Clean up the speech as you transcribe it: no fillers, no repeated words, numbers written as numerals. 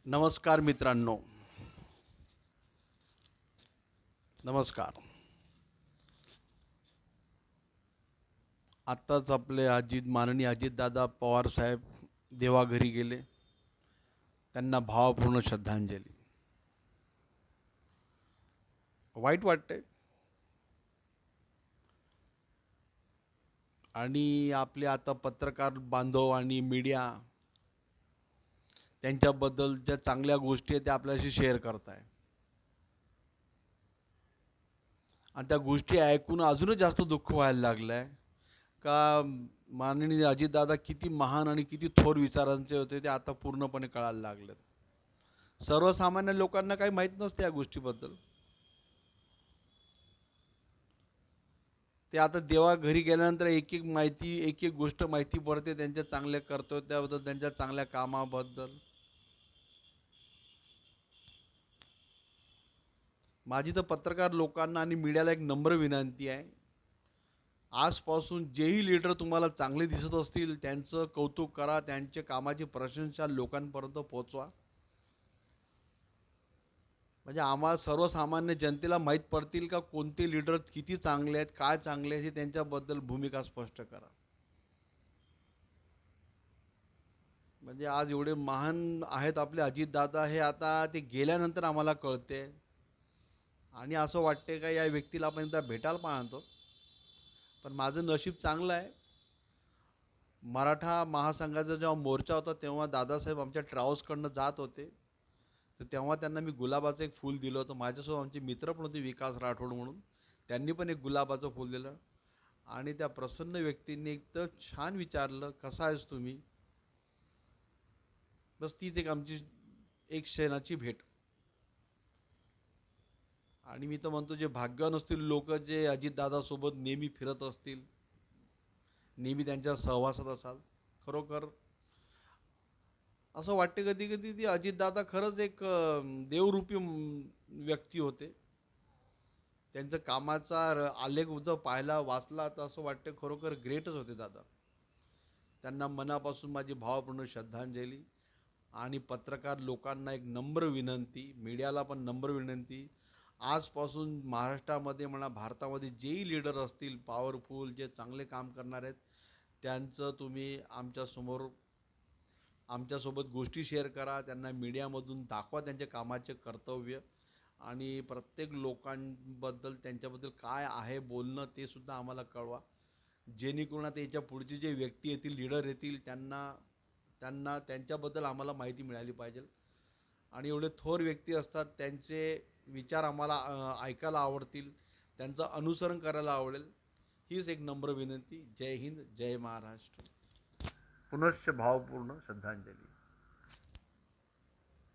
नमस्कार मित्रांनो. नमस्कार. आत्ताच आपले माननीय अजितदादा पवार साहेब देवाघरी गेले. त्यांना भावपूर्ण श्रद्धांजली. वाईट वाटतंय. आणि आपले आता पत्रकार बांधव आणि मीडिया त्यांच्याबद्दल ज्या चांगल्या गोष्टी आहेत त्या आपल्याशी शेअर करताय. आणि त्या गोष्टी ऐकून अजूनच जास्त दुःख व्हायला लागलंय का माननीय अजितदादा किती महान आणि किती थोर विचारांचे होते ते आता पूर्णपणे कळायला लागलेत. सर्वसामान्य लोकांना काही माहीत नसते या गोष्टीबद्दल. ते आता देवा घरी गेल्यानंतर एक एक माहिती एक एक गोष्ट माहिती पडते त्यांच्या चांगल्या कर्तव्याबद्दल, त्यांच्या चांगल्या कामाबद्दल. माझी तर पत्रकार लोकांना आणि मीडियाला एक नम्र विनंती आहे. आजपासून जेही लीडर तुम्हाला चांगले दिसत असतील त्यांचं कौतुक करा, त्यांच्या कामाची प्रशंसा लोकांपर्यंत पोहोचवा. म्हणजे आम्हाला सर्वसामान्य जनतेला माहीत पडतील का कोणते लीडर किती चांगले आहेत, काय चांगले आहेत, हे त्यांच्याबद्दल भूमिका स्पष्ट करा. म्हणजे आज एवढे महान आहेत आपले अजितदादा, हे आता ते गेल्यानंतर आम्हाला कळते. आणि असं वाटते का या व्यक्तीला आपण एकदा भेटायला पाहतो. पण माझं नशीब चांगलं आहे. मराठा महासंघाचा जेव्हा मोर्चा होता तेव्हा दादासाहेब आमच्या ट्रॅव्हल्सकडनं जात होते. तर तेव्हा त्यांना मी गुलाबाचं एक फूल दिलं होतं. माझ्यासोबत आमचे मित्र पण होते विकास राठोड म्हणून. त्यांनी पण एक गुलाबाचं फूल दिलं. आणि त्या प्रसन्न व्यक्तींनी एकदम छान विचारलं, कसा आहेस तुम्ही. बस तीच एक आमची एक क्षणाची भेट. आणि मी तर म्हणतो जे भाग्यवान असतील लोक जे अजितदादासोबत नेहमी फिरत असतील, नेहमी त्यांच्या सहवासात असाल, खरोखर असं वाटते कधी कधी ती अजितदादा खरंच एक देवरूपी व्यक्ती होते. त्यांचं कामाचा आलेख जर पाहायला वाचला तर असं वाटतं खरोखर ग्रेटच होते दादा. त्यांना मनापासून माझी भावपूर्ण श्रद्धांजली. आणि पत्रकार लोकांना एक नम्र विनंती, मीडियाला पण नम्र विनंती, आजपासून महाराष्ट्रामध्ये म्हणा भारतामध्ये जेही लीडर असतील पॉवरफुल जे चांगले काम करणार आहेत त्यांचं तुम्ही आमच्यासोबत गोष्टी शेअर करा. त्यांना मीडियामधून दाखवा त्यांच्या कामाचे कर्तव्य. आणि प्रत्येक लोकांबद्दल त्यांच्याबद्दल काय आहे बोलणं ते सुद्धा आम्हाला कळवा. जेणेकरून आता याच्या पुढचे जे व्यक्ती येतील, लीडर येतील, त्यांना त्यांना त्यांच्याबद्दल आम्हाला माहिती मिळाली पाहिजे. आणि एवढे थोर व्यक्ती असतात त्यांचे विचार आम्हाला ऐकायला आवडतील, त्यांचं अनुसरण करायला आवडेल. हीच एक नम्र विनंती. जय हिंद, जय महाराष्ट्र. पुनश्च भावपूर्ण श्रद्धांजली.